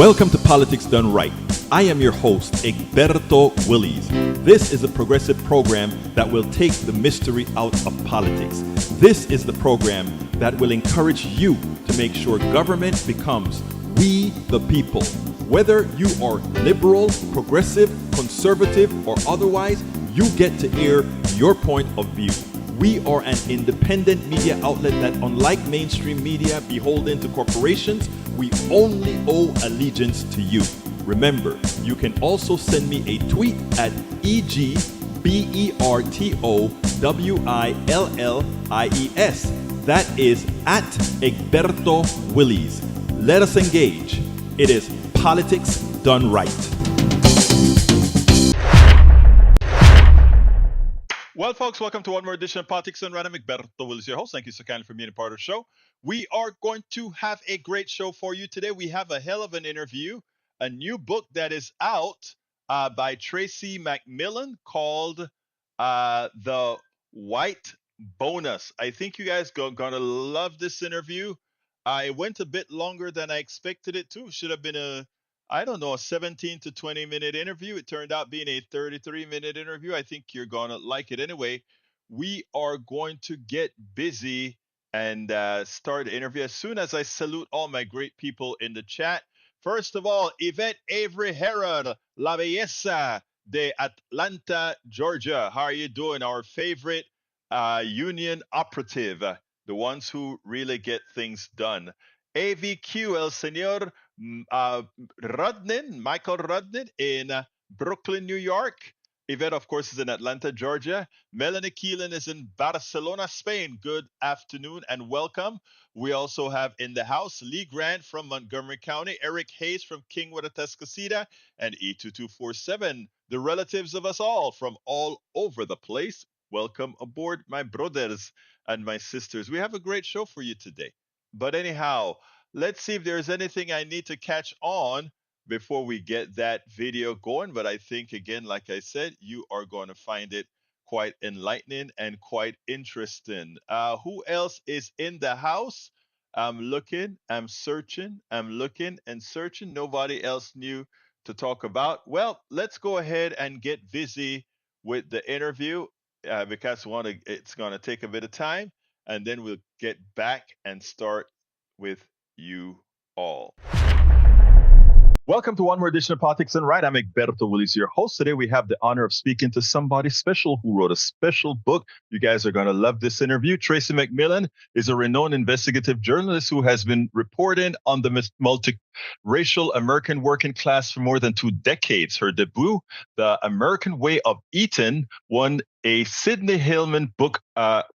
Welcome to Politics Done Right. I am your host, Egberto Willies. This is a progressive program that will take the mystery out of politics. This is the program that will encourage you to make sure government becomes we the people. Whether you are liberal, progressive, conservative, or otherwise, you get to air your point of view. We are an independent media outlet that, unlike mainstream media beholden to corporations, we only owe allegiance to you. Remember, you can also send me a tweet at EGBERTOWILLIES. That is at Egberto Willies. Let us engage. It is Politics Done Right. Well, folks, welcome to one more edition of Politics Done Right. I'm Egberto Willies, your host. Thank you so kindly for being a part of the show. We are going to have a great show for you today. We have a hell of an interview, a new book that is out by Tracie McMillan called The White Bonus. I think you guys are going to love this interview. It went a bit longer than I expected it to. Should have been a 17 to 20 minute interview. It turned out being a 33-minute interview. I think you're going to like it anyway. We are going to get busy and start the interview as soon as I salute all my great people in the chat. First of all, Yvette Avery Herod, La Belleza de Atlanta, Georgia. How are you doing? Our favorite union operative, the ones who really get things done. AVQ, El Señor Michael Rudnin in Brooklyn, New York. Yvette, of course, is in Atlanta, Georgia. Melanie Keelan is in Barcelona, Spain. Good afternoon and welcome. We also have in the house Lee Grant from Montgomery County, Eric Hayes from Kingwood, Atascocita, and E2247, the relatives of us all from all over the place. Welcome aboard, my brothers and my sisters. We have a great show for you today. But anyhow, let's see if there's anything I need to catch on before we get that video going. But I think, again, like I said, you are going to find it quite enlightening and quite interesting. Who else is in the house? I'm looking, I'm searching, I'm looking and searching. Nobody else new to talk about. Well, let's go ahead and get busy with the interview because it's going to take a bit of time. And then we'll get back and start with you all. Welcome to one more edition of Politics Done Right. I'm Egberto Willies, your host. Today we have the honor of speaking to somebody special who wrote a special book. You guys are going to love this interview. Tracie McMillan is a renowned investigative journalist who has been reporting on the multiracial American working class for more than 2 decades. Her debut, The American Way of Eating, won a Sidney Hillman Book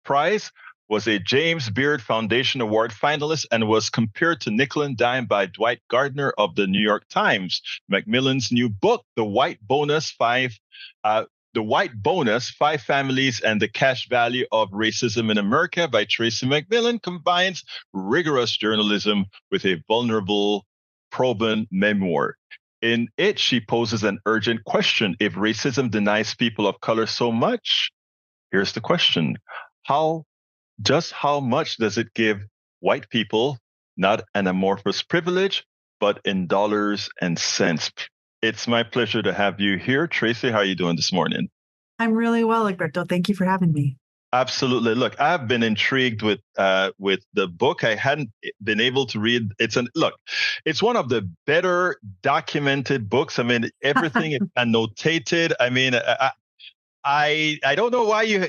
Prize, was a James Beard Foundation Award finalist, and was compared to nickel and dime by Dwight Gardner of the New York Times. McMillan's new book, The White Bonus, Five Families and the Cash Value of Racism in America by Tracie McMillan, combines rigorous journalism with a vulnerable, probing memoir. In it, she poses an urgent question. If racism denies people of color so much, here's the question. Just how much does it give white people not an amorphous privilege, but in dollars and cents? It's my pleasure to have you here. Tracie, how are you doing this morning? I'm really well, Egberto. Thank you for having me. Absolutely. Look, I've been intrigued with the book. I hadn't been able to read. It's one of the better documented books. I mean, everything is annotated. I mean, I don't know why you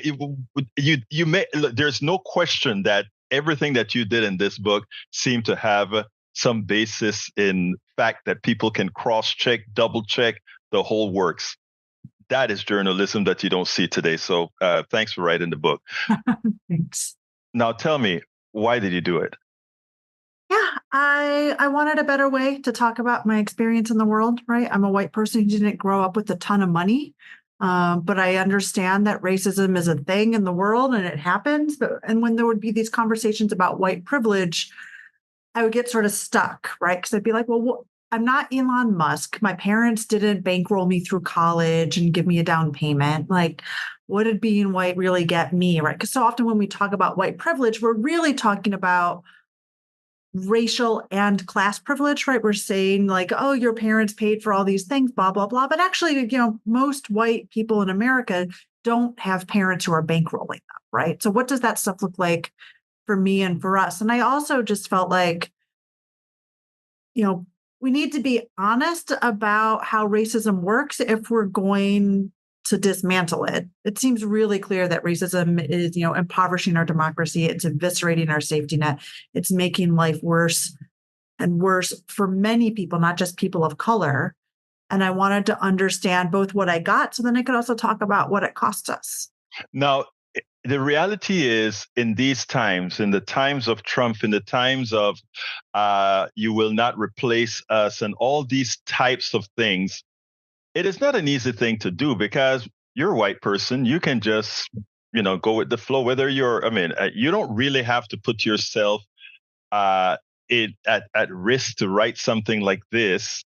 may. There's no question that everything that you did in this book seemed to have some basis in fact that people can cross-check, double-check the whole works. That is journalism that you don't see today. So thanks for writing the book. Thanks. Now tell me, why did you do it? Yeah, I wanted a better way to talk about my experience in the world, right? I'm a white person who didn't grow up with a ton of money. But I understand that racism is a thing in the world and it happens. And when there would be these conversations about white privilege, I would get sort of stuck, right? Because I'd be like, well, I'm not Elon Musk. My parents didn't bankroll me through college and give me a down payment. Like, what did being white really get me, right? Because so often when we talk about white privilege, we're really talking about racial and class privilege, right? We're saying like, oh, your parents paid for all these things, blah, blah, blah. But actually, most white people in America don't have parents who are bankrolling them, right? So what does that stuff look like for me and for us? And I also just felt like, we need to be honest about how racism works if we're going to dismantle it. It seems really clear that racism is, impoverishing our democracy. It's eviscerating our safety net. It's making life worse and worse for many people, not just people of color. And I wanted to understand both what I got, so then I could also talk about what it cost us. Now, the reality is, in these times, in the times of Trump, in the times of you will not replace us, and all these types of things, it is not an easy thing to do because you're a white person. You can just, go with the flow. Whether you don't really have to put yourself uh, at risk to write something like this.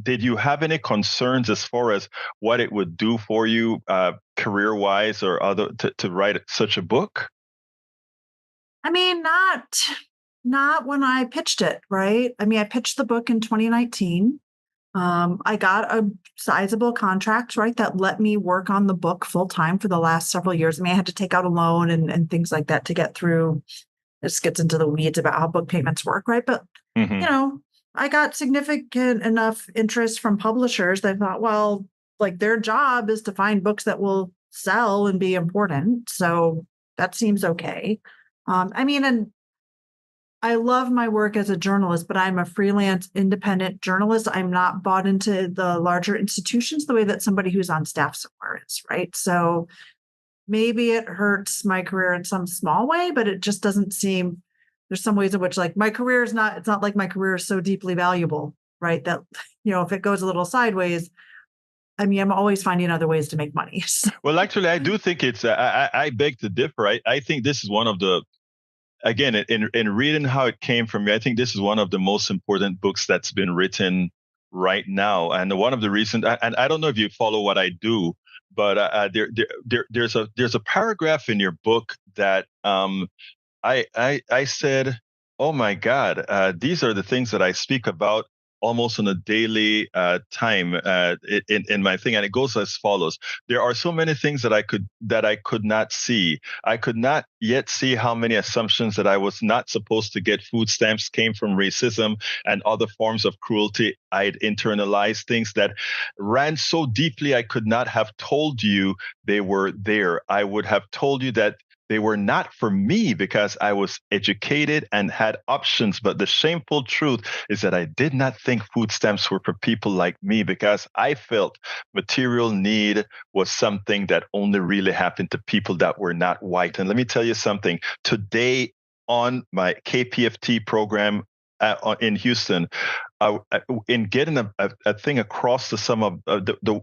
Did you have any concerns as far as what it would do for you career wise or other to write such a book? I mean, not when I pitched it, right? I mean, I pitched the book in 2019. I got a sizable contract, right, that let me work on the book full time for the last several years. I mean, I had to take out a loan and things like that to get through. This gets into the weeds about how book payments work, right? But, Hmm. you know, I got significant enough interest from publishers that I thought, well, like their job is to find books that will sell and be important. So that seems okay. And I love my work as a journalist, but I'm a freelance independent journalist. I'm not bought into the larger institutions the way that somebody who's on staff somewhere is, right? So maybe it hurts my career in some small way, but it just doesn't seem there's some ways in which like my career is not, it's not like my career is so deeply valuable, right? That, if it goes a little sideways, I mean, I'm always finding other ways to make money. Well, actually, I do think it's. I beg to differ. I think this is one of the again, in reading how it came from me, I think this is one of the most important books that's been written right now. And one of the reasons, and I don't know if you follow what I do, but there's a paragraph in your book that I said, "Oh my God, these are the things that I speak about almost on a daily time in my thing." And it goes as follows: There are so many things that I could not see. I could not yet see how many assumptions that I was not supposed to get food stamps came from racism and other forms of cruelty. I'd internalized things that ran so deeply I could not have told you they were there. I would have told you that they were not for me because I was educated and had options. But the shameful truth is that I did not think food stamps were for people like me because I felt material need was something that only really happened to people that were not white. And let me tell you something. Today on my KPFT program in Houston, in getting a thing across to some of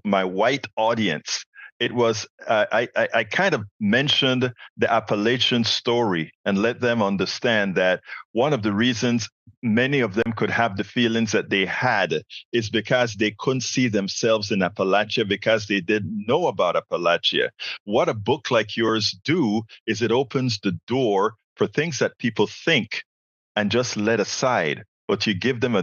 my white audience, it was I kind of mentioned the Appalachian story and let them understand that one of the reasons many of them could have the feelings that they had is because they couldn't see themselves in Appalachia because they didn't know about Appalachia. What a book like yours do is it opens the door for things that people think and just let aside, but you give them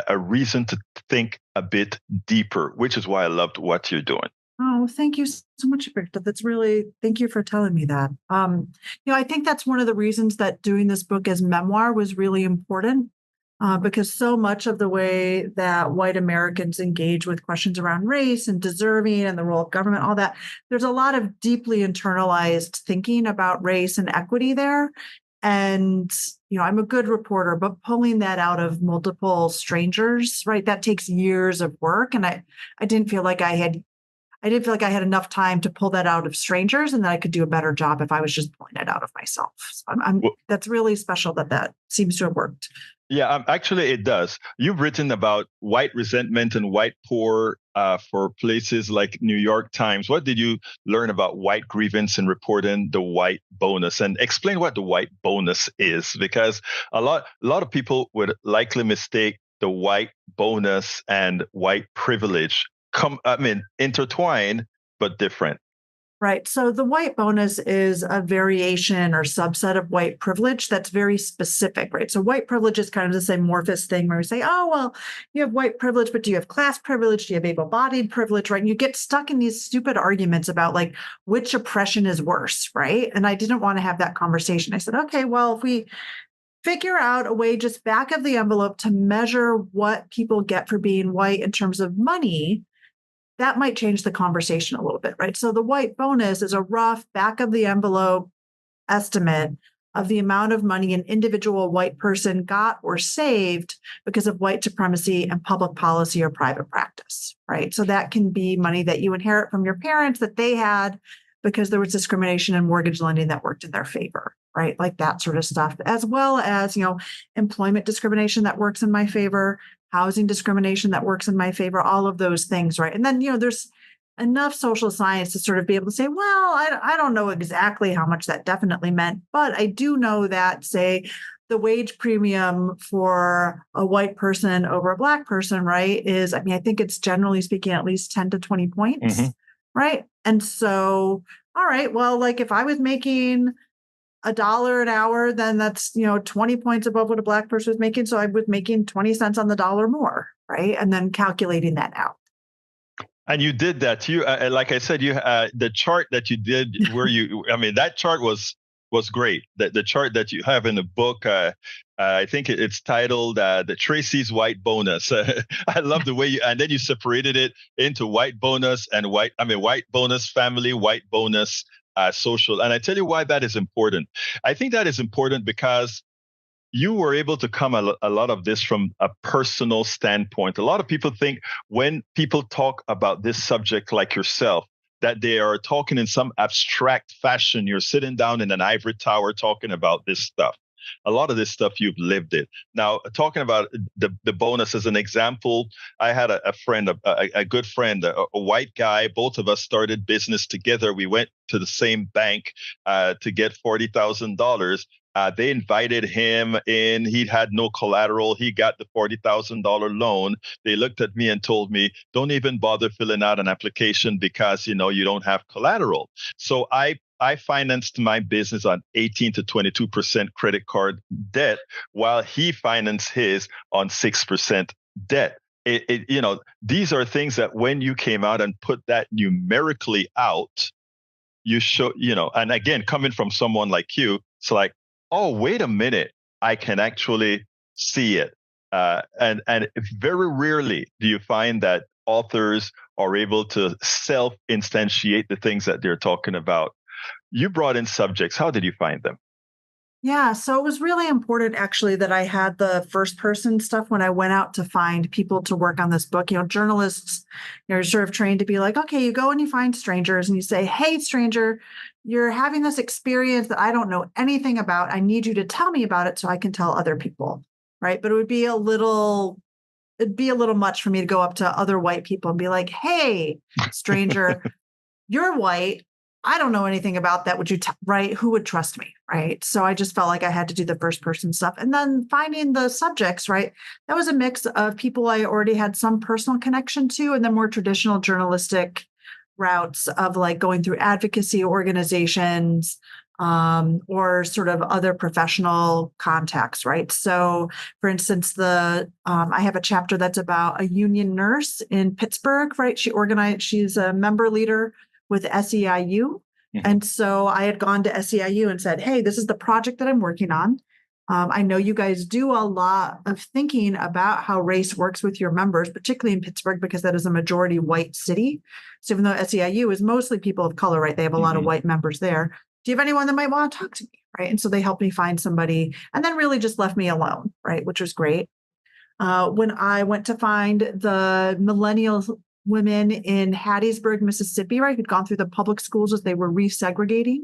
a reason to think a bit deeper, which is why I loved what you're doing. Oh, thank you so much, Victor. Thank you for telling me that. I think that's one of the reasons that doing this book as memoir was really important, because so much of the way that white Americans engage with questions around race and deserving and the role of government, all that, there's a lot of deeply internalized thinking about race and equity there. And, I'm a good reporter, but pulling that out of multiple strangers, right, that takes years of work. And I didn't feel like I had enough time to pull that out of strangers, and that I could do a better job if I was just pulling it out of myself. So that's really special that seems to have worked. Yeah, actually, it does. You've written about white resentment and white poor for places like New York Times. What did you learn about white grievance and reporting the white bonus? And explain what the white bonus is, because a lot of people would likely mistake the white bonus and white privilege intertwined but different. Right. So the white bonus is a variation or subset of white privilege that's very specific, right? So white privilege is kind of this amorphous thing where we say, oh, well, you have white privilege, but do you have class privilege? Do you have able-bodied privilege, right? And you get stuck in these stupid arguments about like which oppression is worse, right? And I didn't want to have that conversation. I said, okay, well, if we figure out a way just back of the envelope to measure what people get for being white in terms of money, that might change the conversation a little bit, right? So the white bonus is a rough back of the envelope estimate of the amount of money an individual white person got or saved because of white supremacy and public policy or private practice, right? So that can be money that you inherit from your parents that they had because there was discrimination in mortgage lending that worked in their favor, right? Like that sort of stuff, as well as, employment discrimination that works in my favor, housing discrimination that works in my favor, all of those things, right? And then, there's enough social science to sort of be able to say, well, I don't know exactly how much that definitely meant, but I do know that, say, the wage premium for a white person over a Black person, right, is, I think it's generally speaking at least 10 to 20 points, right? And so, all right, well, like if I was making $1 an hour, then that's, 20 points above what a Black person was making. So I was making 20 cents on the dollar more, right? And then calculating that out. And you did that. Like I said, the chart that you did, that chart was great. The chart that you have in the book, I think it's titled "The Tracie's White Bonus." I love the way and then you separated it into white bonus and white bonus family, white bonus social. And I tell you why that is important. I think that is important because you were able to come a lot of this from a personal standpoint. A lot of people think when people talk about this subject like yourself, that they are talking in some abstract fashion. You're sitting down in an ivory tower talking about this stuff. A lot of this stuff you've lived it. Now, talking about the bonus as an example, I had a friend, a good friend, a white guy. Both of us started business together. We went to the same bank to get $40,000. They invited him in. He had no collateral. He got the $40,000 loan. They looked at me and told me, don't even bother filling out an application because, you don't have collateral. So I financed my business on 18 to 22% credit card debt, while he financed his on 6% debt. These are things that when you came out and put that numerically out, you show, and again, coming from someone like you, it's like, oh, wait a minute, I can actually see it. And very rarely do you find that authors are able to self-instantiate the things that they're talking about. You brought in subjects. How did you find them? Yeah, so it was really important actually that I had the first person stuff when I went out to find people to work on this book. Journalists, you're sort of trained to be like, okay, you go and you find strangers and you say, hey, stranger, you're having this experience that I don't know anything about. I need you to tell me about it so I can tell other people, right? But it'd be a little much for me to go up to other white people and be like, hey, stranger, you're white. I don't know anything about that. Would you, right? Who would trust me? Right. So I just felt like I had to do the first person stuff. And then finding the subjects, right? That was a mix of people I already had some personal connection to, and then more traditional journalistic routes of like going through advocacy organizations, or sort of other professional contacts, right? So, for instance, I have a chapter that's about a union nurse in Pittsburgh, right? She's a member leader with SEIU. And so I had gone to SEIU and said, hey, this is the project that I'm working on. I know you guys do a lot of thinking about how race works with your members, particularly in Pittsburgh, because that is a majority white city. So even though SEIU is mostly people of color, right? They have a lot of white members there. Do you have anyone that might want to talk to me? Right. And so they helped me find somebody and then really just left me alone, right? Which was great. When I went to find the millennial women in Hattiesburg, Mississippi, right, who'd gone through the public schools as they were resegregating.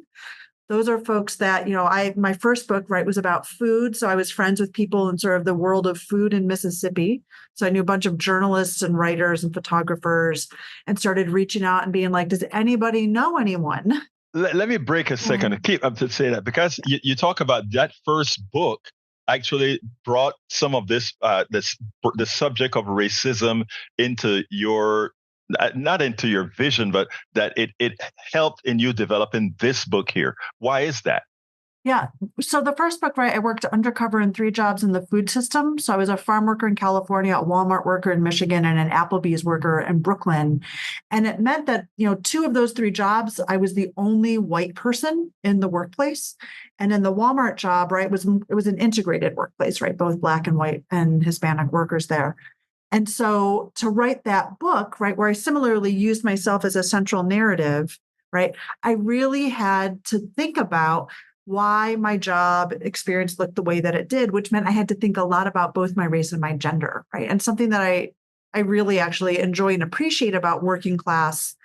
Those are folks that, my first book, right, was about food. So I was friends with people in sort of the world of food in Mississippi. So I knew a bunch of journalists and writers and photographers and started reaching out and being like, does anybody know anyone? Let me break a second and keep up to say that because you talk about that first book actually brought some of the subject of racism into your not into your vision, but that it helped in you developing this book here. Why is that? Yeah. So the first book, right, I worked undercover in 3 jobs in the food system. So I was a farm worker in California, a Walmart worker in Michigan, and an Applebee's worker in Brooklyn. And it meant that, 2 of those 3 jobs, I was the only white person in the workplace. And in the Walmart job, right, it was an integrated workplace, right, both Black and white and Hispanic workers there. And so to write that book, right, where I similarly used myself as a central narrative, right, I really had to think about why my job experience looked the way that it did, which meant I had to think a lot about both my race and my gender, right? And something that I really actually enjoy and appreciate about working class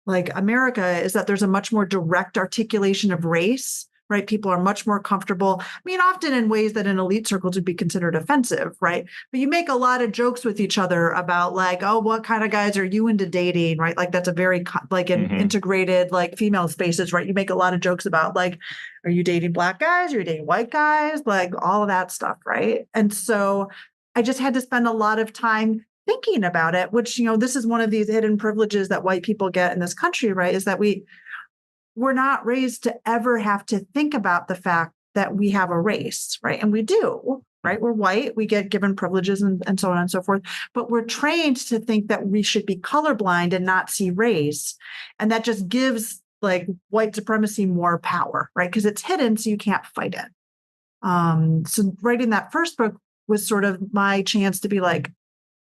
like America is that there's a much more direct articulation of race, right? People are much more comfortable. I mean, often in ways that in elite circles would be considered offensive, right? But you make a lot of jokes with each other about like, oh, what kind of guys are you into dating, right? Like that's a very like in integrated like female spaces, right? You make a lot of jokes about like, are you dating Black guys? Are you dating white guys? Like all of that stuff, right? And so I just had to spend a lot of time thinking about it, which, this is one of these hidden privileges that white people get in this country, right? Is that we're not raised to ever have to think about the fact that we have a race, right? And we do, right? We're white, we get given privileges and so on and so forth, but we're trained to think that we should be colorblind and not see race. And that just gives like white supremacy more power, right? Because it's hidden, so you can't fight it. So writing that first book was sort of my chance to be like,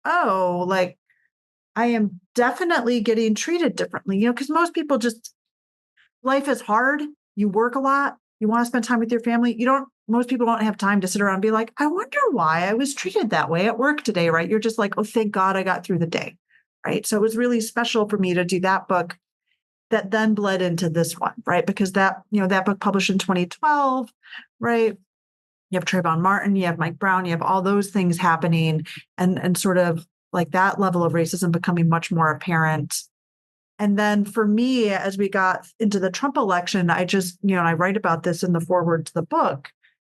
oh, like I am definitely getting treated differently, because most people just, life is hard. You work a lot. You want to spend time with your family. Most people don't have time to sit around and be like, I wonder why I was treated that way at work today, right? You're just like, oh, thank God I got through the day, right? So it was really special for me to do that book that then bled into this one, right? Because that book published in 2012, right? You have Trayvon Martin, you have Mike Brown, you have all those things happening and sort of like that level of racism becoming much more apparent. And then for me, as we got into the Trump election, I just, and I write about this in the foreword to the book,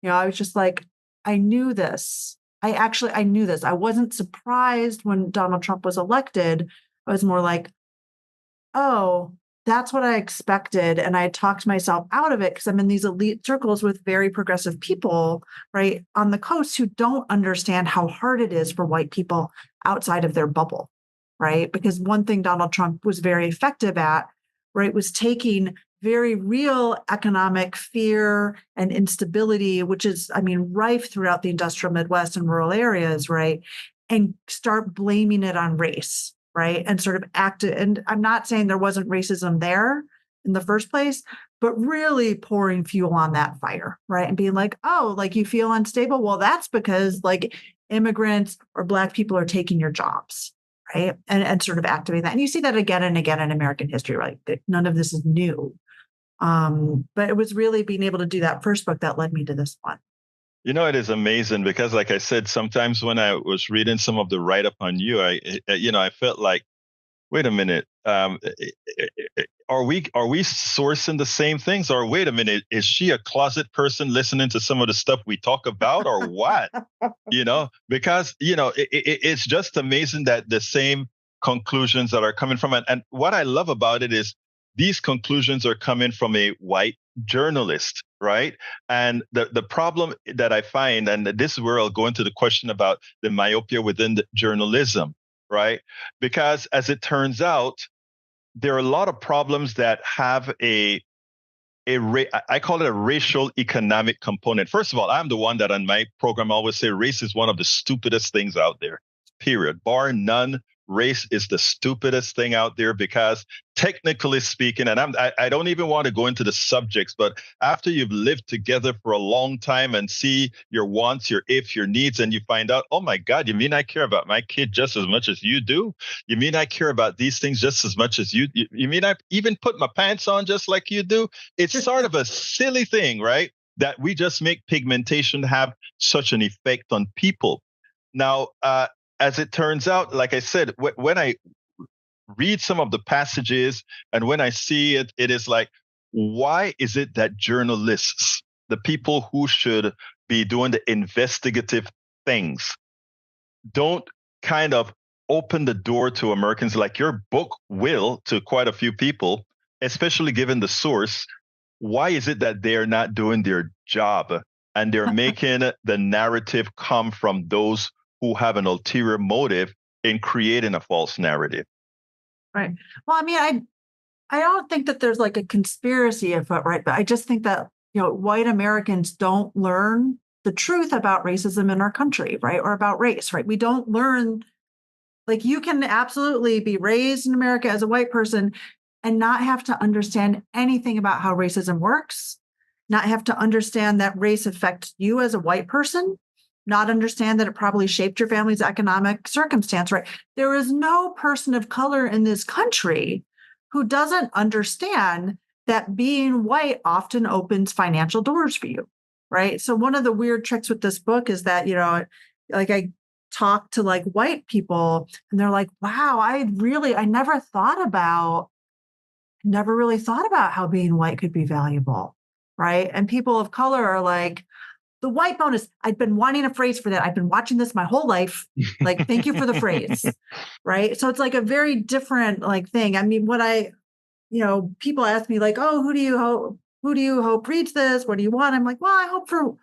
I was just like, I knew this. I knew this. I wasn't surprised when Donald Trump was elected. I was more like, oh, that's what I expected. And I talked myself out of it because I'm in these elite circles with very progressive people, right, on the coast who don't understand how hard it is for white people outside of their bubble, right? Because one thing Donald Trump was very effective at, right, was taking very real economic fear and instability, which is, rife throughout the industrial Midwest and rural areas, right, and start blaming it on race, right? And sort of act. And I'm not saying there wasn't racism there in the first place, but really pouring fuel on that fire, right? And being like, oh, like you feel unstable. Well, that's because like immigrants or Black people are taking your jobs, right? And sort of activating that. And you see that again and again in American history, right? None of this is new. But it was really being able to do that first book that led me to this one. It is amazing because, like I said, sometimes when I was reading some of the write up on you, I felt like, wait a minute, are we sourcing the same things? Or wait a minute, is she a closet person listening to some of the stuff we talk about, or what? Because it's just amazing that the same conclusions that are coming from it. And what I love about it is these conclusions are coming from a white journalist, right? And the problem that I find, and this is where I'll go into the question about the myopia within the journalism, right? Because as it turns out, there are a lot of problems that have I call it a racial economic component. First of all, I'm the one that on my program always say race is one of the stupidest things out there, period. Bar none, race is the stupidest thing out there because technically speaking, and I don't even want to go into the subjects, but after you've lived together for a long time and see your wants, your ifs, your needs, and you find out, oh my God, you mean I care about my kid just as much as you do? You mean I care about these things just as much as you mean I even put my pants on just like you do? It's sort of a silly thing, right? That we just make pigmentation have such an effect on people. Now, as it turns out, like I said, when I read some of the passages and when I see it, it is like, why is it that journalists, the people who should be doing the investigative things, don't kind of open the door to Americans like your book will to quite a few people, especially given the source. Why is it that they're not doing their job and they're making the narrative come from those who have an ulterior motive in creating a false narrative? Right. Well, I mean, I don't think that there's like a conspiracy afoot, right? But I just think that, white Americans don't learn the truth about racism in our country, right? Or about race, right? We don't learn, like, you can absolutely be raised in America as a white person and not have to understand anything about how racism works, not have to understand that race affects you as a white person, not understand that it probably shaped your family's economic circumstance, right? There is no person of color in this country who doesn't understand that being white often opens financial doors for you, right? So one of the weird tricks with this book is that, like I talk to like white people and they're like, wow, never really thought about how being white could be valuable, right? And people of color are like, the white bonus, I've been wanting a phrase for that. I've been watching this my whole life. Like, thank you for the phrase, right? So it's like a very different like thing. I mean, people ask me like, oh, who do you hope reads this? What do you want? I'm like, well, I hope for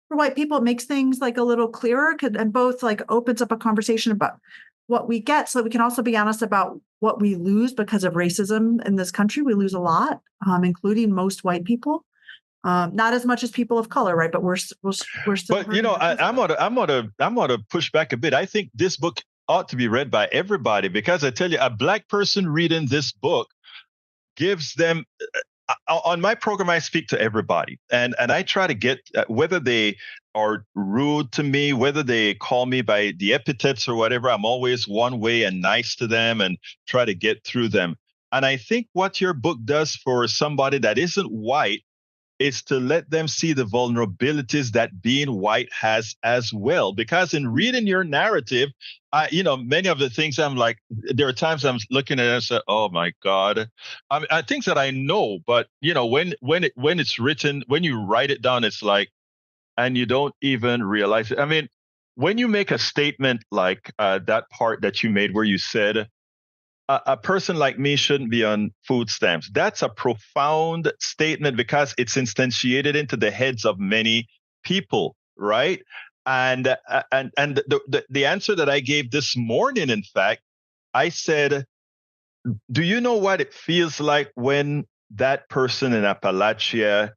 white people, it makes things like a little clearer and both like opens up a conversation about what we get so we can also be honest about what we lose because of racism in this country. We lose a lot, including most white people. Not as much as people of color, right? But we're still. But I'm gonna push back a bit. I think this book ought to be read by everybody because I tell you, a Black person reading this book gives them. On my program, I speak to everybody, and I try to get whether they are rude to me, whether they call me by the epithets or whatever. I'm always one way and nice to them, and try to get through them. And I think what your book does for somebody that isn't white is to let them see the vulnerabilities that being white has as well. Because in reading your narrative, many of the things I'm like, there are times I'm looking at it and say, "Oh my God," things that I know, but when it's written, when you write it down, it's like, and you don't even realize it. I mean, when you make a statement like that part that you made where you said a person like me shouldn't be on food stamps. That's a profound statement because it's instantiated into the heads of many people, right? And the answer that I gave this morning, in fact, I said, "Do you know what it feels like when that person in Appalachia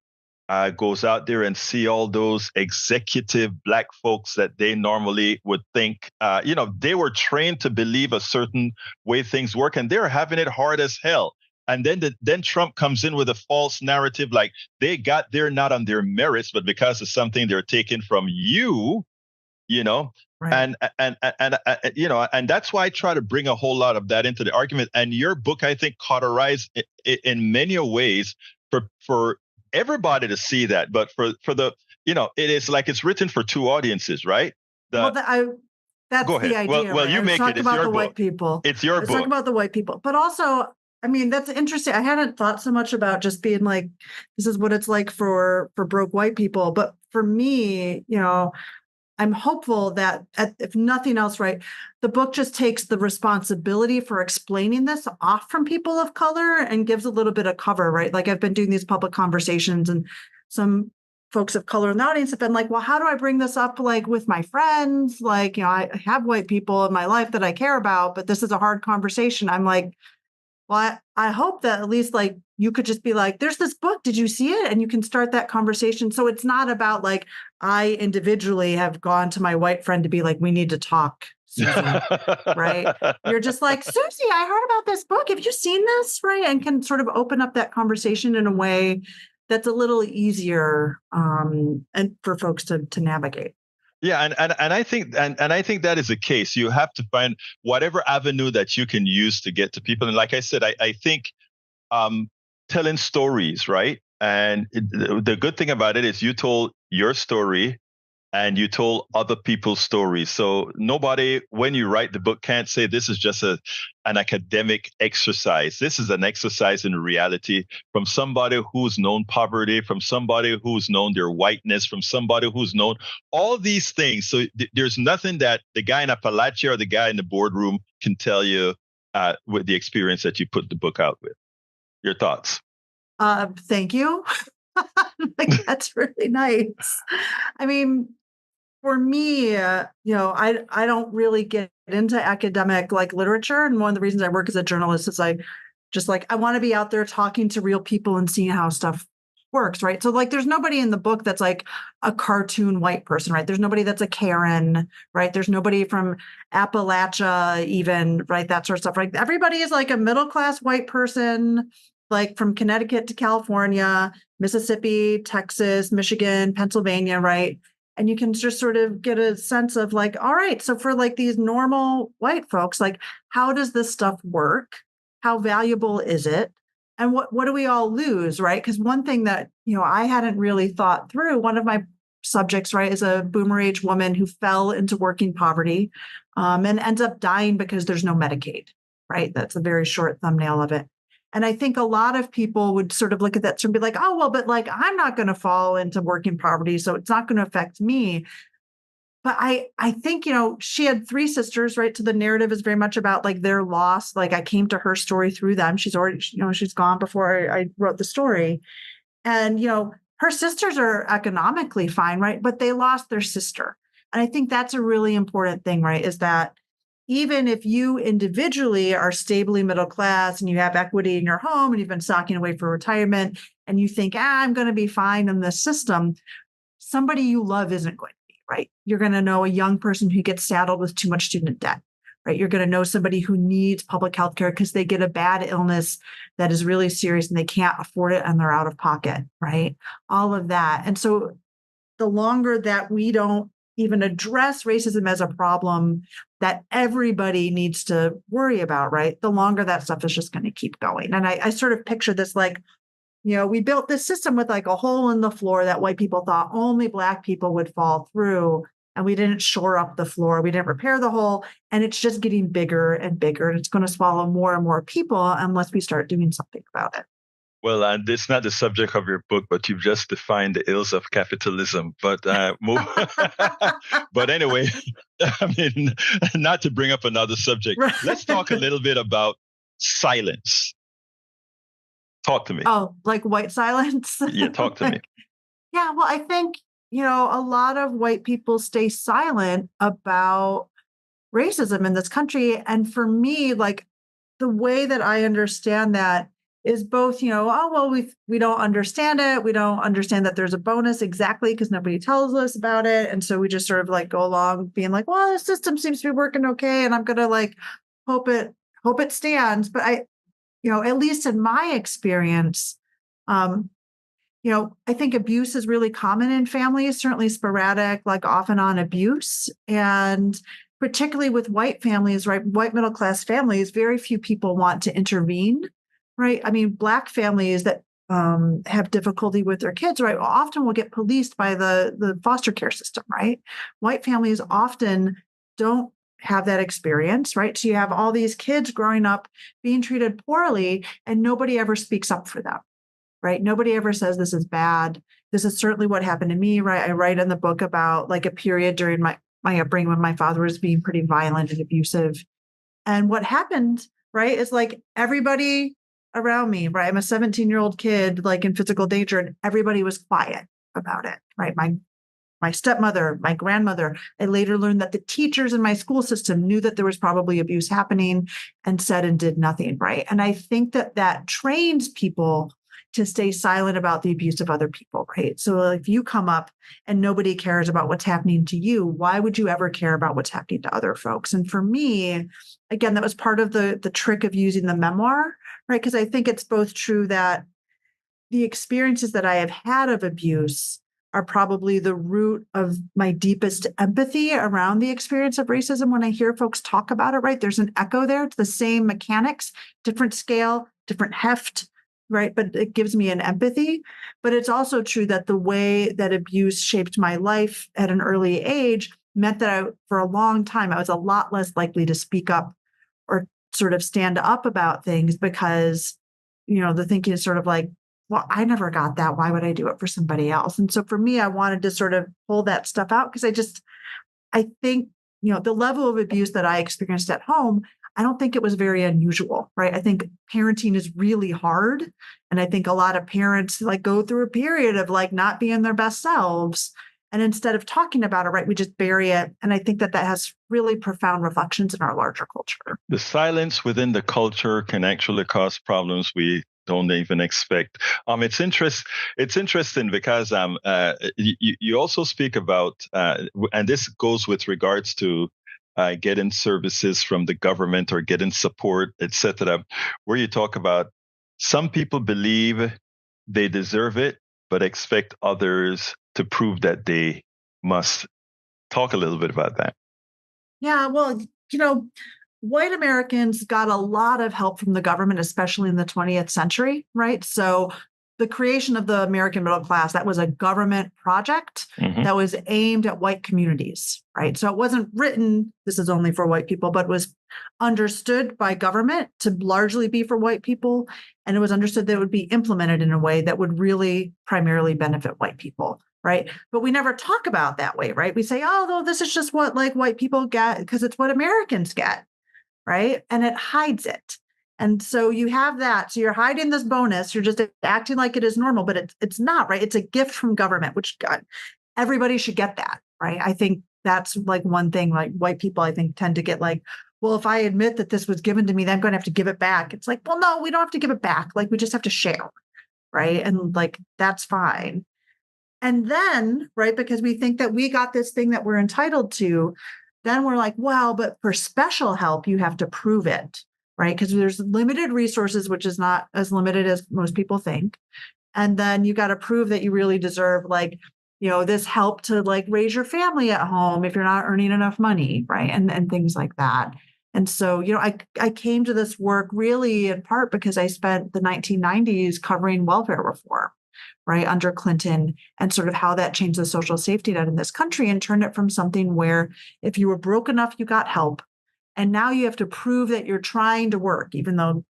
goes out there and see all those executive Black folks that they normally would think, they were trained to believe a certain way things work, and they're having it hard as hell. And then Trump comes in with a false narrative, like they got there not on their merits, but because of something they're taking from you, you know." Right. And that's why I try to bring a whole lot of that into the argument. And your book, I think, cauterized it in many ways for everybody to see that. But for the, it is like it's written for two audiences, right? Well, that's Go ahead. the idea, Well, right? you make it. It's your book. White people. It's your Let's book. talk about the white people. But also, I mean, that's interesting. I hadn't thought so much about just being like, this is what it's like for broke white people. But for me, I'm hopeful that if nothing else, right, the book just takes the responsibility for explaining this off from people of color and gives a little bit of cover, right? Like I've been doing these public conversations and some folks of color in the audience have been like, well, how do I bring this up like with my friends? Like, I have white people in my life that I care about, but this is a hard conversation. I'm like, well, I hope that at least like you could just be like, there's this book. Did you see it? And you can start that conversation. So it's not about like, I individually have gone to my white friend to be like, we need to talk, Susie, right? You're just like, Susie, I heard about this book. Have you seen this? Right. And can sort of open up that conversation in a way that's a little easier and for folks to navigate. Yeah, and I think I think that is the case. You have to find whatever avenue that you can use to get to people. And like I said, I think telling stories, right? And the good thing about it is you told your story, and you told other people's stories. So nobody, when you write the book, can't say this is just an academic exercise. This is an exercise in reality from somebody who's known poverty, from somebody who's known their whiteness, from somebody who's known all these things. So there's nothing that the guy in Appalachia or the guy in the boardroom can tell you with the experience that you put the book out with. Your thoughts? Thank you. Like, that's really nice. I mean, for me, I don't really get into academic like literature, and one of the reasons I work as a journalist is I want to be out there talking to real people and seeing how stuff works, right? So like, there's nobody in the book that's like a cartoon white person, right? There's nobody that's a Karen, right? There's nobody from Appalachia, even, right? That sort of stuff. Right? Everybody is like a middle class white person, like from Connecticut to California, Mississippi, Texas, Michigan, Pennsylvania, right? And you can just sort of get a sense of like, all right, so for like these normal white folks, like, how does this stuff work? How valuable is it? And what do we all lose, right? Because one thing that, I hadn't really thought through, one of my subjects, right, is a boomer age woman who fell into working poverty and ends up dying because there's no Medicaid, right? That's a very short thumbnail of it. And I think a lot of people would sort of look at that and be like, oh, well, but like, I'm not going to fall into working poverty, so it's not going to affect me. But I think, she had three sisters, right? So the narrative is very much about like their loss. Like I came to her story through them. She's already, she's gone before I wrote the story. And, her sisters are economically fine, right? But they lost their sister. And I think that's a really important thing, right? Is that even if you individually are stably middle class and you have equity in your home and you've been stocking away for retirement and you think, I'm going to be fine in this system, somebody you love isn't going to be, right? You're going to know a young person who gets saddled with too much student debt, right? You're going to know somebody who needs public health care because they get a bad illness that is really serious and they can't afford it and they're out of pocket, right? All of that. And so the longer that we don't even address racism as a problem that everybody needs to worry about, right? The longer that stuff is just going to keep going. And I sort of picture this like, we built this system with like a hole in the floor that white people thought only Black people would fall through. And we didn't shore up the floor. We didn't repair the hole. And it's just getting bigger and bigger. And it's going to swallow more and more people unless we start doing something about it. Well, it's not the subject of your book, but you've just defined the ills of capitalism. But but anyway, I mean, not to bring up another subject. Right. Let's talk a little bit about silence. Talk to me. Oh, like white silence? Yeah, talk to me. Yeah, well, I think, a lot of white people stay silent about racism in this country. And for me, like the way that I understand that is both, oh, well, we don't understand it. We don't understand that there's a bonus exactly because nobody tells us about it. And so we just sort of like go along being like, well, the system seems to be working okay. And I'm going to like hope it stands. But at least in my experience, I think abuse is really common in families, certainly sporadic, like off and on abuse. And particularly with white families, right? White middle class families, very few people want to intervene, right? I mean, Black families that have difficulty with their kids, right, often will get policed by the foster care system, right? White families often don't have that experience, right? So you have all these kids growing up being treated poorly and nobody ever speaks up for them, right? Nobody ever says this is bad. This is certainly what happened to me, right? I write in the book about like a period during my upbringing when my father was being pretty violent and abusive. And what happened, right, is like everybody around me, right? I'm a 17-year-old kid, like in physical danger, and everybody was quiet about it, right? My stepmother, my grandmother. I later learned that the teachers in my school system knew that there was probably abuse happening and said and did nothing, right? And I think that trains people to stay silent about the abuse of other people, right? So if you come up and nobody cares about what's happening to you, why would you ever care about what's happening to other folks? And for me, again, that was part of the trick of using the memoir, right? Because I think it's both true that the experiences that I have had of abuse are probably the root of my deepest empathy around the experience of racism. When I hear folks talk about it, right, there's an echo there. It's the same mechanics, different scale, different heft, right? But it gives me an empathy. But it's also true that the way that abuse shaped my life at an early age meant that for a long time, I was a lot less likely to speak up or sort of stand up about things because, the thinking is sort of like, well, I never got that. Why would I do it for somebody else? And so for me, I wanted to sort of pull that stuff out because I think, the level of abuse that I experienced at home, I don't think it was very unusual, right? I think parenting is really hard. And I think a lot of parents like go through a period of like not being their best selves. And instead of talking about it, right, we just bury it. And I think that has really profound reflections in our larger culture. The silence within the culture can actually cause problems we don't even expect. It's interesting because you also speak about, and this goes with regards to getting services from the government or getting support, etc., where you talk about some people believe they deserve it, but expect others to prove that they must. Talk a little bit about that. Yeah, well, white Americans got a lot of help from the government, especially in the 20th century, right? So the creation of the American middle class, that was a government project that was aimed at white communities, right? So it wasn't written, this is only for white people, but was understood by government to largely be for white people. And it was understood that it would be implemented in a way that would really primarily benefit white people. Right. But we never talk about that way. Right. We say, oh, no, this is just what like white people get because it's what Americans get. Right. And it hides it. And so you have that. So you're hiding this bonus. You're just acting like it is normal, but it's not. Right. It's a gift from government, which God, everybody should get that. Right. I think that's like one thing like white people, I think, tend to get like, well, if I admit that this was given to me, then I'm going to have to give it back. It's like, well, no, we don't have to give it back. Like we just have to share. Right. And like, that's fine. And then, right, because we think that we got this thing that we're entitled to, then we're like, well, but for special help, you have to prove it, right? Because there's limited resources, which is not as limited as most people think. And then you got to prove that you really deserve, like, this help to like raise your family at home if you're not earning enough money, right? And things like that. And so, I came to this work really in part because I spent the 1990s covering welfare reform, right, under Clinton, and sort of how that changed the social safety net in this country and turned it from something where if you were broke enough, you got help. And now you have to prove that you're trying to work, even though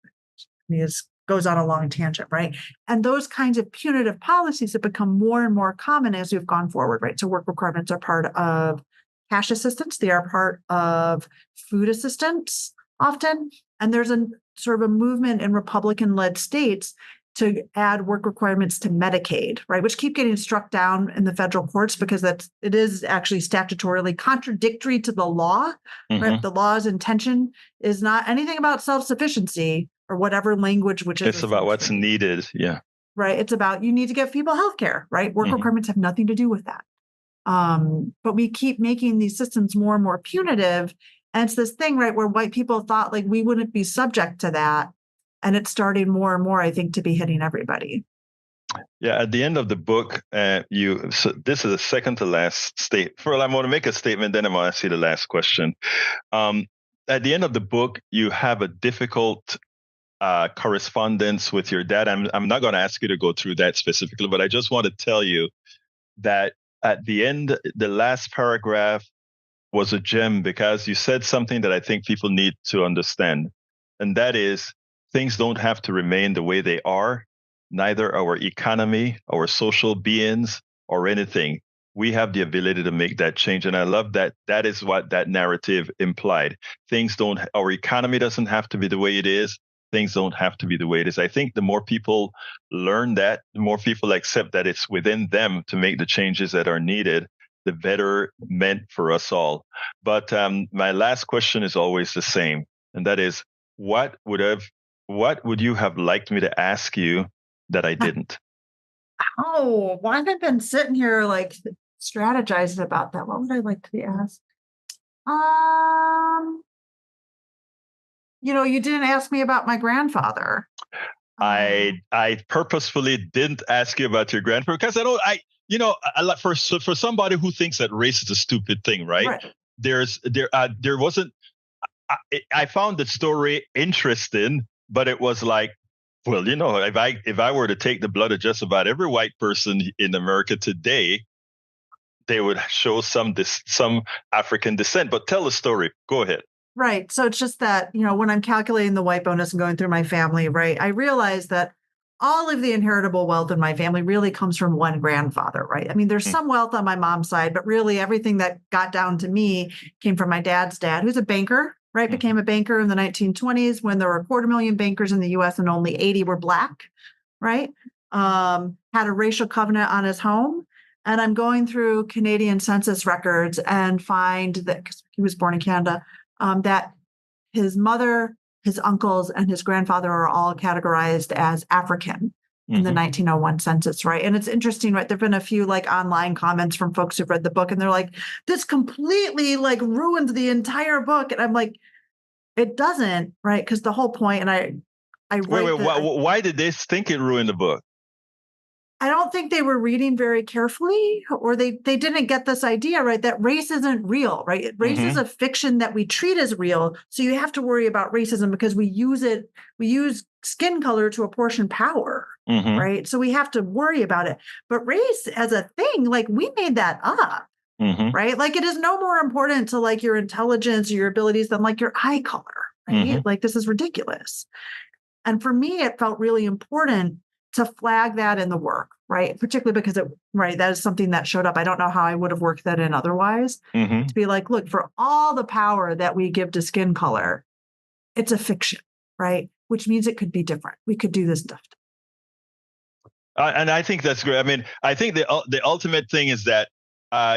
it goes on a long tangent, right? And those kinds of punitive policies have become more and more common as we've gone forward, right? So work requirements are part of cash assistance. They are part of food assistance often. And there's a sort of a movement in Republican-led states to add work requirements to Medicaid, right, which keep getting struck down in the federal courts because it is actually statutorily contradictory to the law. Right? The law's intention is not anything about self-sufficiency or whatever language, which is it's about what's needed. Yeah. Right. It's about you need to give people health care, right? Work requirements have nothing to do with that. But we keep making these systems more and more punitive. And it's this thing, right, where white people thought like we wouldn't be subject to that. And it's starting more and more, I think, to be hitting everybody. Yeah, at the end of the book, so this is the second to last statement. I'm going to make a statement, then I'm going to ask you the last question. At the end of the book, you have a difficult correspondence with your dad. I'm not going to ask you to go through that specifically, but I just want to tell you that at the end, the last paragraph was a gem because you said something that I think people need to understand. And that is, things don't have to remain the way they are, neither our economy, our social beings, or anything. We have the ability to make that change. And I love that. That is what that narrative implied. Our economy doesn't have to be the way it is. Things don't have to be the way it is. I think the more people learn that, the more people accept that it's within them to make the changes that are needed, the better meant for us all. But my last question is always the same. And that is, what would you have liked me to ask you that I didn't? Oh, well, I've been sitting here like strategizing about that. What would I like to be asked? You didn't ask me about my grandfather. I purposefully didn't ask you about your grandfather because for somebody who thinks that race is a stupid thing, right? There wasn't. I found the story interesting, but it was like Well, if I were to take the blood of just about every white person in America today, they would show some African descent. But tell the story. Go ahead. Right. So it's just that, when I'm calculating the white bonus and going through my family, right, I realize that all of the inheritable wealth in my family really comes from one grandfather, right? I mean, there's Mm, some wealth on my mom's side, but really everything that got down to me came from my dad's dad, who's a banker, right? mhm, Became a banker in the 1920s when there were 250,000 bankers in the US and only 80 were black, right? Had a racial covenant on his home. And I'm going through Canadian census records and find that 'cause he was born in Canada, that his mother, his uncles, and his grandfather are all categorized as African in the mhm. 1901 census, right? And it's interesting, right? There've been a few like online comments from folks who've read the book, and they're like, "This completely like ruined the entire book," and I'm like, "It doesn't, right? Because the whole point." And I Wait, write wait. that Why did they think it ruined the book? I don't think they were reading very carefully, or they didn't get this idea, right, that race isn't real, right? Race is Hmm. a fiction that we treat as real. So you have to worry about racism because we use skin color to apportion power, Hmm. right? So we have to worry about it. But race as a thing, like we made that up, Hmm. right? Like it is no more important to like your intelligence or your abilities than like your eye color, right? Hmm. Like this is ridiculous. And for me, it felt really important to flag that in the work, right? Particularly because right, that is something that showed up. I don't know how I would have worked that in otherwise. To Hmm. be like, look, for all the power that we give to skin color, it's a fiction, right? Which means it could be different. We could do this stuff. And I think that's great. I mean, I think the ultimate thing is that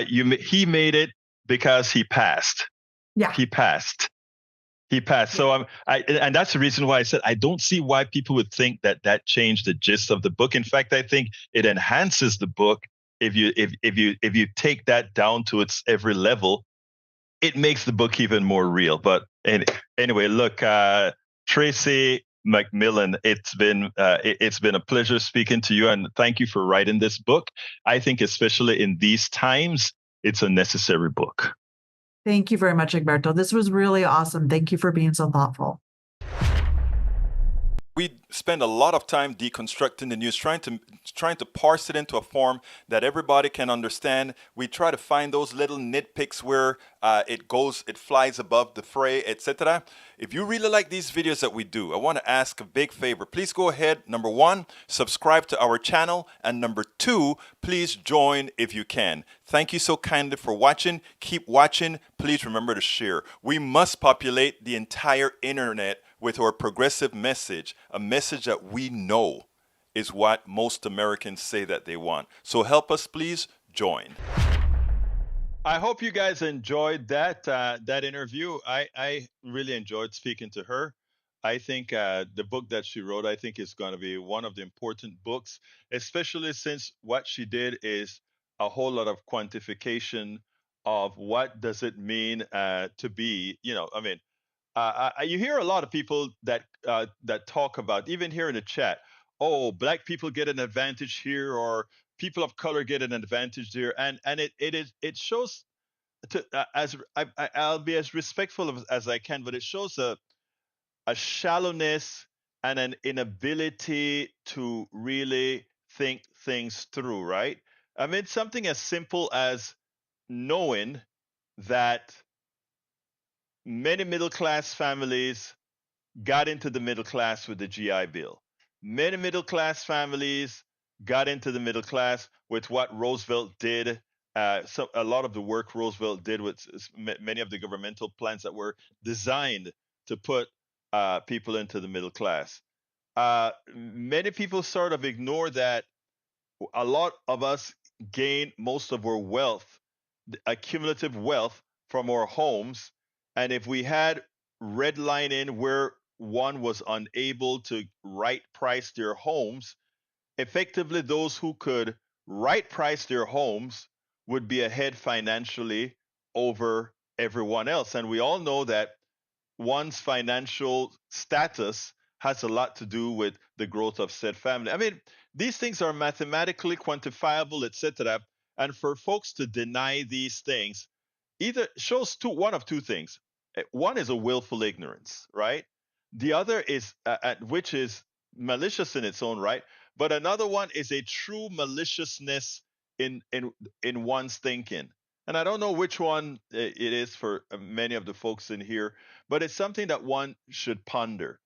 he made it because he passed. Yeah. He passed. He passed. Yeah. So and that's the reason why I said I don't see why people would think that changed the gist of the book. In fact, I think it enhances the book if you take that down to its every level. It makes the book even more real. But anyway, look, Tracie McMillan, it's been a pleasure speaking to you, and thank you for writing this book. I think especially in these times, it's a necessary book. Thank you very much, Egberto. This was really awesome. Thank you for being so thoughtful. We spend a lot of time deconstructing the news, trying to parse it into a form that everybody can understand. We try to find those little nitpicks where it flies above the fray, etc. If you really like these videos that we do, I want to ask a big favor. Please go ahead. Number one, subscribe to our channel, and number two, please join if you can. Thank you so kindly for watching. Keep watching. Please remember to share. We must populate the entire internet with our progressive message, a message that we know is what most Americans say that they want. So help us, please join. I hope you guys enjoyed that interview. I really enjoyed speaking to her. I think the book that she wrote, I think, is going to be one of the important books, especially since what she did is a whole lot of quantification of what does it mean to be. I mean, you hear a lot of people that talk about, even here in the chat, oh, black people get an advantage here, or people of color get an advantage there, and it shows as I'll be as respectful as I can, but it shows a shallowness and an inability to really think things through, right? I mean, something as simple as knowing that many middle class families got into the middle class with the GI Bill. Many middle class families got into the middle class with what Roosevelt did. So a lot of the work Roosevelt did with many of the governmental plans that were designed to put people into the middle class. Many people sort of ignore that a lot of us gain most of our wealth, accumulative wealth from our homes. And if we had redlining where one was unable to right price their homes, effectively those who could right price their homes would be ahead financially over everyone else. And we all know that one's financial status has a lot to do with the growth of said family. I mean, these things are mathematically quantifiable, etc. And for folks to deny these things either shows one of two things. One is a willful ignorance, right? The other is which is malicious in its own right, but another one is a true maliciousness in one's thinking. And I don't know which one it is for many of the folks in here, but it's something that one should ponder.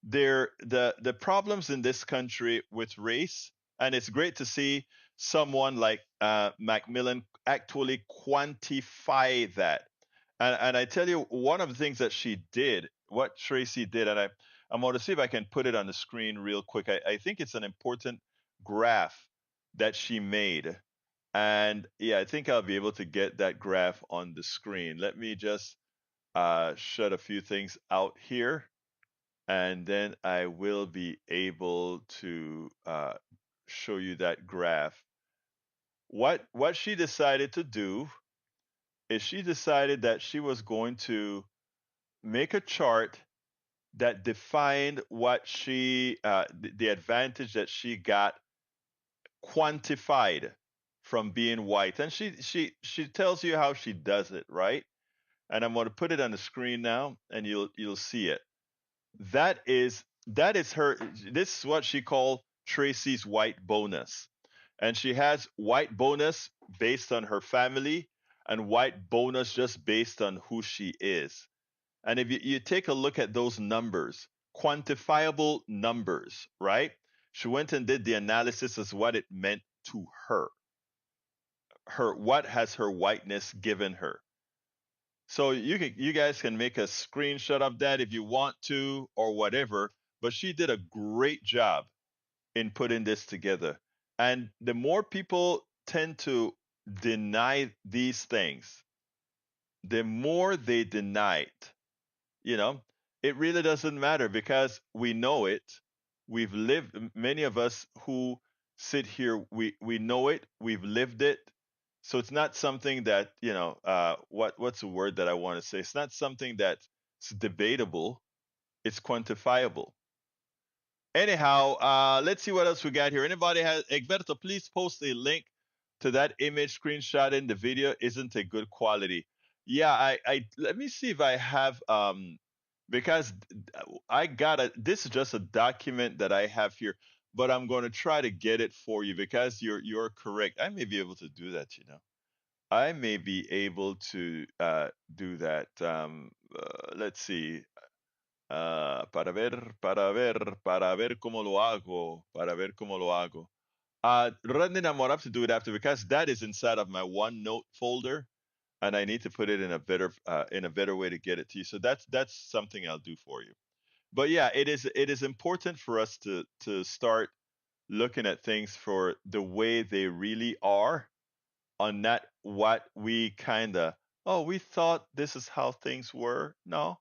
The problems in this country with race, and it's great to see someone like McMillan actually quantify that. And I tell you, one of the things that she did, what Tracie did, and I'm going to see if I can put it on the screen real quick. I think it's an important graph that she made. And yeah, I think I'll be able to get that graph on the screen. Let me just shut a few things out here, and then I will be able to show you that graph. What she decided to do is she decided that she was going to make a chart that defined what the advantage that she got quantified from being white, and she tells you how she does it, right? And I'm going to put it on the screen now, and you'll see it. That is her. This is what she called Tracie's white bonus, and she has white bonus based on her family and white bonus just based on who she is. And if you take a look at those numbers, quantifiable numbers, right? She went and did the analysis as what it meant to her. What has her whiteness given her? So you guys can make a screenshot of that if you want to or whatever, but she did a great job in putting this together. And the more people tend to deny these things, the more they deny it, you know, it really doesn't matter because we know it. We've lived, many of us who sit here, we know it, we've lived it. So it's not something that, what's the word that I want to say? It's not something that's debatable, it's quantifiable. Anyhow, let's see what else we got here. Anybody has Egberto, please post a link to that image screenshot in the video. Isn't a good quality. Yeah, I let me see if I have because I got this is just a document that I have here, but I'm going to try to get it for you because you're correct. I may be able to do that. I may be able to do that. Let's see. Para ver cómo lo hago, para ver cómo lo hago. Running, I'm gonna have to do it after because that is inside of my OneNote folder, and I need to put it in a better way to get it to you. So that's something I'll do for you. But yeah, it is important for us to start looking at things for the way they really are, on not what we kinda, oh, we thought this is how things were. No,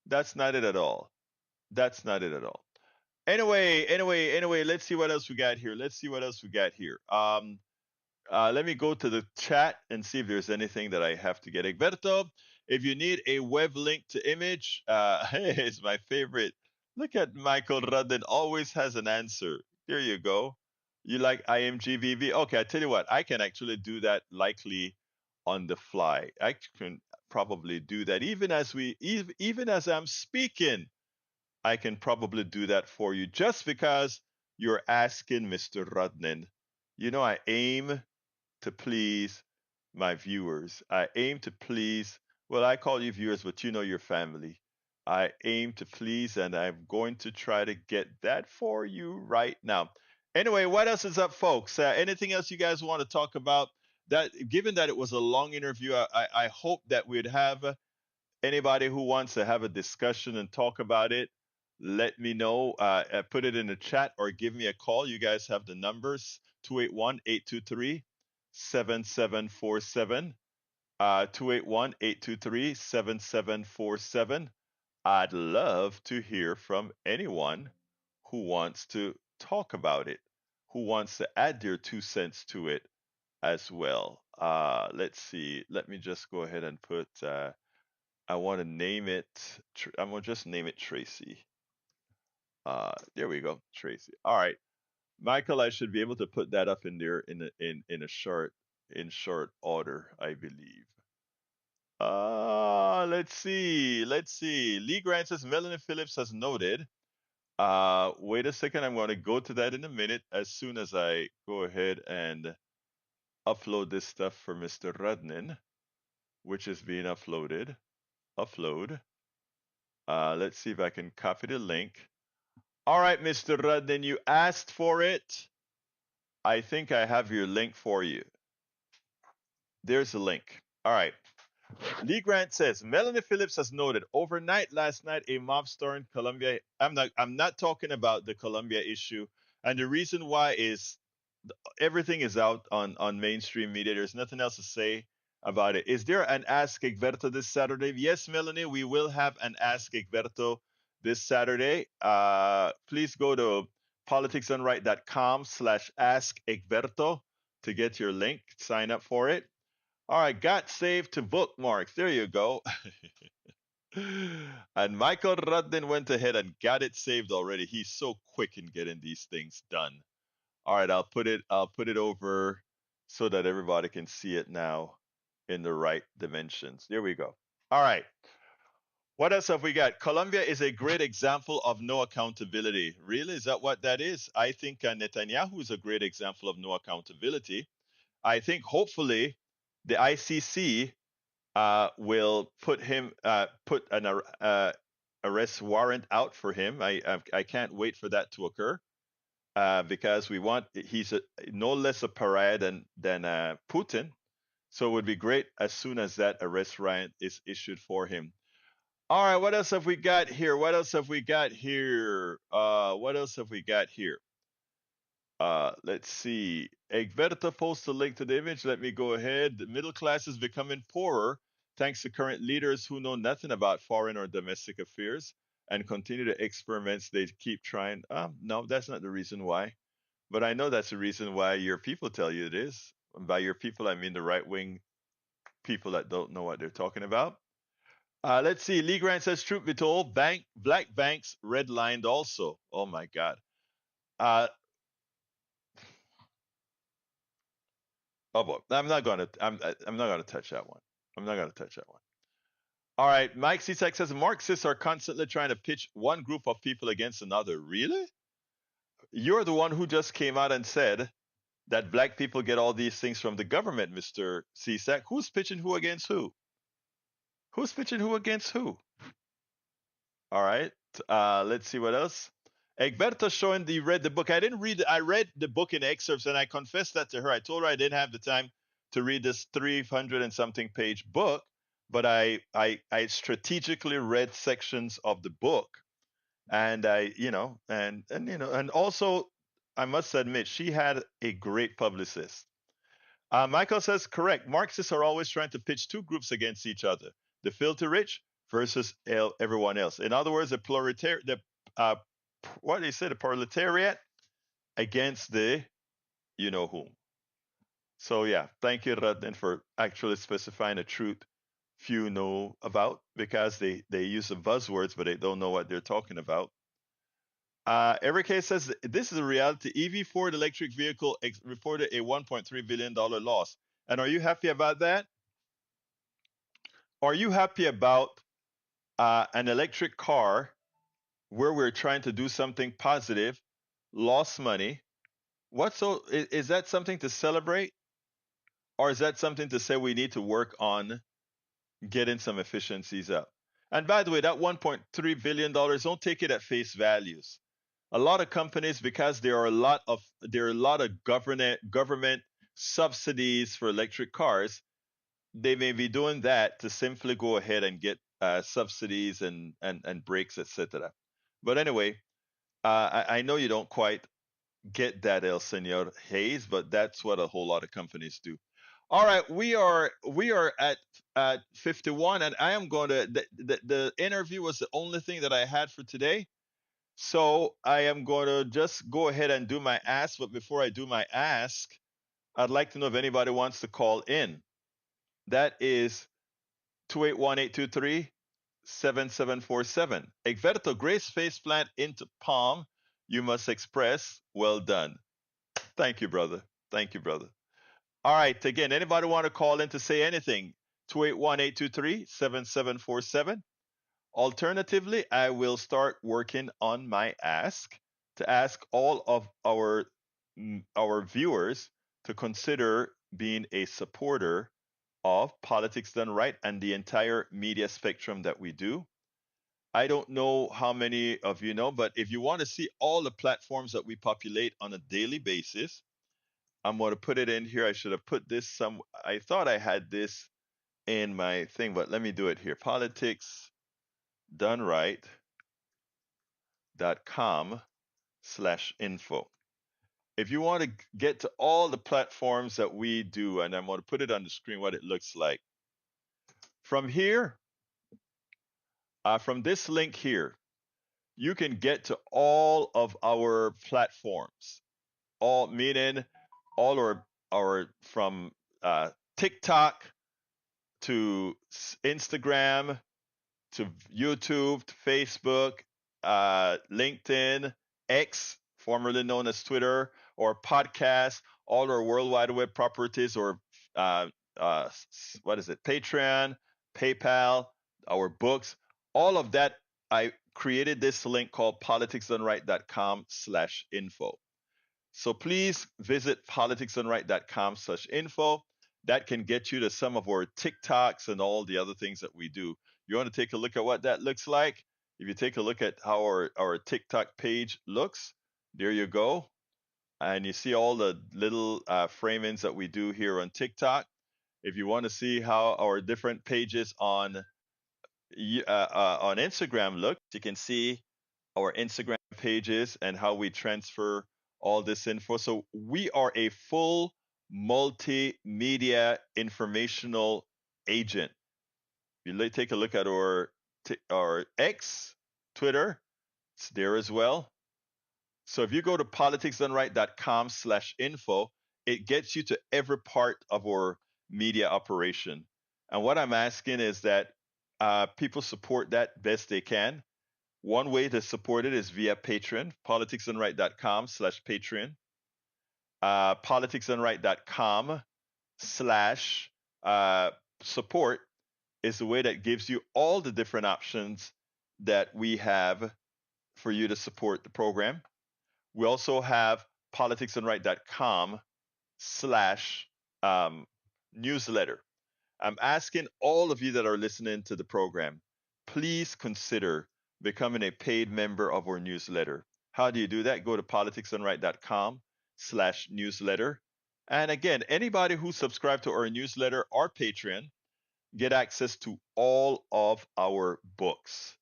that's not it at all. That's not it at all. Anyway, let's see what else we got here. Let's see what else we got here. Let me go to the chat and see if there's anything that I have to get. Egberto, if you need a web link to image, hey, it's my favorite. Look at Michael Rudden, always has an answer. There you go. You like IMGVV? Okay, I tell you what, I can actually do that likely on the fly. I can probably do that even as I'm speaking. I can probably do that for you just because you're asking, Mr. Rudnin. I aim to please my viewers. I aim to please, well, I call you viewers, but you know your family. I aim to please, and I'm going to try to get that for you right now. Anyway, what else is up, folks? Anything else you guys want to talk about? That, given that it was a long interview, I hope that we'd have anybody who wants to have a discussion and talk about it, let me know. Put it in the chat or give me a call. You guys have the numbers 281-823-7747. 281-823-7747. I'd love to hear from anyone who wants to talk about it, who wants to add their 2 cents to it as well. Let's see. Let me just go ahead and put I want to name it. I'm gonna just name it Tracie. There we go, Tracie. All right, Michael. I should be able to put that up in there in short order, I believe. Let's see. Lee Grant says Melanie Phillips has noted Wait a second. I'm going to go to that in a minute as soon as I go ahead and upload this stuff for Mr. Rudnin, which is being uploaded. Upload. Let's see if I can copy the link. All right, Mr. Rudnin, you asked for it. I think I have your link for you. There's the link. All right. Lee Grant says Melanie Phillips has noted overnight last night a mob stormed Columbia. I'm not talking about the Columbia issue, and the reason why is everything is out on mainstream media. There's nothing else to say about it. Is there an Ask Egberto this Saturday? Yes, Melanie, we will have an Ask Egberto this Saturday. Please go to politicsdoneright.com/Ask Egberto to get your link. Sign up for it. All right, got saved to bookmarks. There you go. And Michael Rudden went ahead and got it saved already. He's so quick in getting these things done. All right, I'll put it over so that everybody can see it now in the right dimensions. There we go. All right. What else have we got? Colombia is a great example of no accountability. Really? Is that what that is? I think Netanyahu is a great example of no accountability. I think hopefully the ICC will put an arrest warrant out for him. I can't wait for that to occur because he's no less a pariah than Putin. So it would be great as soon as that arrest warrant is issued for him. All right, what else have we got here? What else have we got here? Let's see. Egberto posts a link to the image. Let me go ahead. The middle class is becoming poorer thanks to current leaders who know nothing about foreign or domestic affairs and continue the experiments they keep trying. No, that's not the reason why. But I know that's the reason why your people tell you it is. And by your people, I mean the right wing people that don't know what they're talking about. Let's see. Lee Grant says, truth be told, black banks redlined also. Oh my God. Uh, Oh boy, I'm not gonna touch that one. I'm not gonna touch that one. All right, Mike Cisak says Marxists are constantly trying to pitch one group of people against another. Really? You're the one who just came out and said that black people get all these things from the government, Mr. Cisak. Who's pitching who against who? Who's pitching who against who? All right. Let's see what else. Egberto showing that you read the book. I didn't read. I read the book in excerpts, and I confessed that to her. I told her I didn't have the time to read this 300 and something page book, but I strategically read sections of the book, and and also I must admit she had a great publicist. Michael says, correct. Marxists are always trying to pitch two groups against each other: the filthy rich versus everyone else. In other words, what they say, the proletariat against the you know whom. So yeah, thank you, Radin, for actually specifying the truth few know about because they use the buzzwords, but they don't know what they're talking about. Eric Hayes says this is a reality. EV Ford electric vehicle reported a $1.3 billion loss. And are you happy about that? Are you happy about an electric car where we're trying to do something positive, lost money? Is that something to celebrate? Or is that something to say we need to work on getting some efficiencies up? And by the way, that $1.3 billion, don't take it at face values. A lot of companies, because there are a lot of government subsidies for electric cars, they may be doing that to simply go ahead and get subsidies and breaks, etc. But anyway, I know you don't quite get that, El Senor Hayes, but that's what a whole lot of companies do. All right, we are at 51, and I am going to the interview was the only thing that I had for today. So I am going to just go ahead and do my ask. But before I do my ask, I'd like to know if anybody wants to call in. That is 281-823-7747. Egberto, Grace face plant into palm. You must express. Well done. Thank you, brother. Thank you, brother. All right. Again, anybody want to call in to say anything? 281-823-7747. Alternatively, I will start working on my ask to ask all of our viewers to consider being a supporter of Politics Done Right and the entire media spectrum that we do. I don't know how many of you know, but if you want to see all the platforms that we populate on a daily basis, I'm going to put it in here. I should have put this some. I thought I had this in my thing, but let me do it here. politicsdoneright.com/info. If you want to get to all the platforms that we do, and I'm going to put it on the screen what it looks like. From here, from this link here, you can get to all of our platforms. All meaning all our from TikTok to Instagram to YouTube, to Facebook, LinkedIn, X, formerly known as Twitter, or podcast, all our World Wide Web properties, or uh, what is it, Patreon, PayPal, our books, all of that. I created this link called politicsdoneright.com/info. So please visit politicsdoneright.com/info. That can get you to some of our TikToks and all the other things that we do. You want to take a look at what that looks like? If you take a look at how our TikTok page looks, there you go. And you see all the little framings that we do here on TikTok. If you want to see how our different pages on Instagram look, you can see our Instagram pages and how we transfer all this info. So we are a full multimedia informational agent. If you take a look at our X, Twitter, it's there as well. So if you go to politicsdoneright.com/info, it gets you to every part of our media operation. And what I'm asking is that people support that best they can. One way to support it is via Patreon, politicsdoneright.com/Patreon. Politicsdoneright.com/support is the way that gives you all the different options that we have for you to support the program. We also have politicsdoneright.com/newsletter. I'm asking all of you that are listening to the program, please consider becoming a paid member of our newsletter. How do you do that? Go to politicsdoneright.com/newsletter. And again, anybody who subscribed to our newsletter or Patreon get access to all of our books.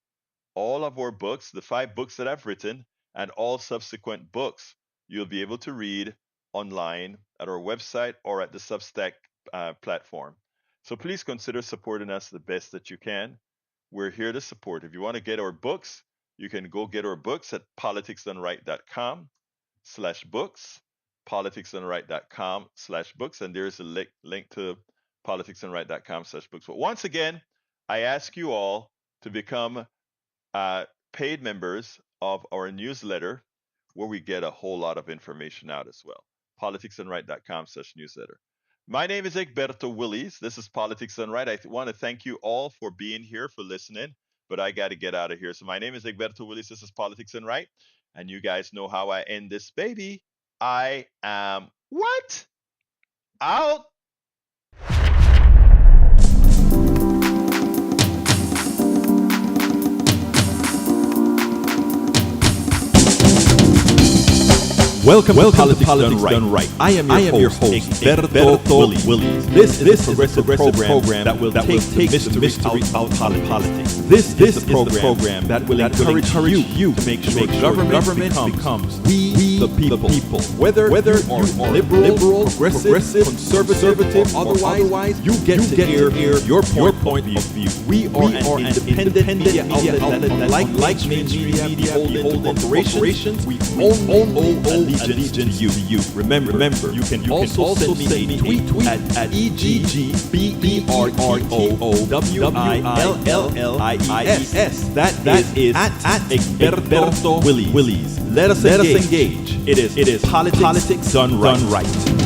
All of our books, the 5 books that I've written, and all subsequent books you'll be able to read online at our website or at the Substack platform. So please consider supporting us the best that you can. We're here to support. If you want to get our books, you can go get our books at politicsdoneright.com/books, politicsdoneright.com/books, and there's a link to politicsdoneright.com/books. But once again, I ask you all to become paid members of our newsletter, where we get a whole lot of information out as well. politicsdoneright.com/newsletter. My name is Egberto Willies. This is Politics Done Right. I want to thank you all for being here, for listening, but I got to get out of here. So my name is Egberto Willies. This is Politics Done Right. And you guys know how I end this baby. I am what? Out. Welcome to Politics Done Right. I am your host, Egberto Willies. This is a progressive program that will take the mystery out of politics. This is the program that will encourage you to make sure government becomes we the people. Whether you are liberal, progressive, conservative, or otherwise, you get to hear your point of view. We are an independent media outlet that, unlike mainstream media holding corporations, we own allegiance to you. Remember, you can also send me a tweet at EGBERTOWILLIES. That is at Egberto Willies. Let us engage. It is politics done right.